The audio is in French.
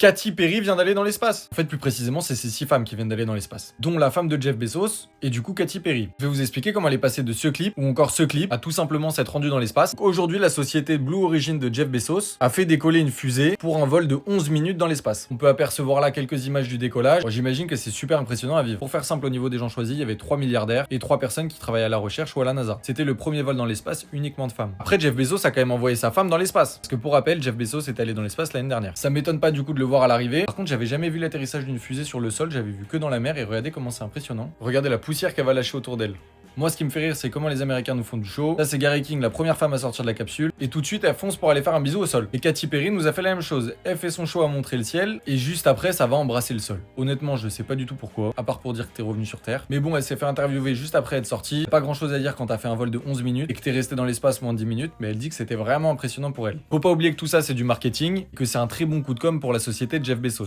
Katy Perry vient d'aller dans l'espace. En fait, plus précisément, c'est ces 6 femmes qui viennent d'aller dans l'espace, dont la femme de Jeff Bezos et du coup Katy Perry. Je vais vous expliquer comment elle est passée de ce clip ou encore ce clip à tout simplement s'être rendue dans l'espace. Aujourd'hui, la société Blue Origin de Jeff Bezos a fait décoller une fusée pour un vol de 11 minutes dans l'espace. On peut apercevoir là quelques images du décollage. Bon, j'imagine que c'est super impressionnant à vivre. Pour faire simple, au niveau des gens choisis, il y avait 3 milliardaires et 3 personnes qui travaillaient à la recherche ou à la NASA. C'était le premier vol dans l'espace uniquement de femmes. Après, Jeff Bezos a quand même envoyé sa femme dans l'espace. Parce que pour rappel, Jeff Bezos est allé dans l'espace l'année dernière. Ça m'étonne pas du coup de le voir à l'arrivée. Par contre, j'avais jamais vu l'atterrissage d'une fusée sur le sol, j'avais vu que dans la mer et regardez comment c'est impressionnant. Regardez la poussière qu'elle va lâcher autour d'elle. Moi, ce qui me fait rire, c'est comment les Américains nous font du show. Là, c'est Gary King, la première femme à sortir de la capsule. Et tout de suite, elle fonce pour aller faire un bisou au sol. Et Katy Perry nous a fait la même chose. Elle fait son show à montrer le ciel. Et juste après, ça va embrasser le sol. Honnêtement, je sais pas du tout pourquoi. À part pour dire que t'es revenu sur Terre. Mais bon, elle s'est fait interviewer juste après être sortie. Pas grand chose à dire quand t'as fait un vol de 11 minutes et que t'es resté dans l'espace moins de 10 minutes. Mais elle dit que c'était vraiment impressionnant pour elle. Faut pas oublier que tout ça, c'est du marketing. Et que c'est un très bon coup de com' pour la société de Jeff Bezos.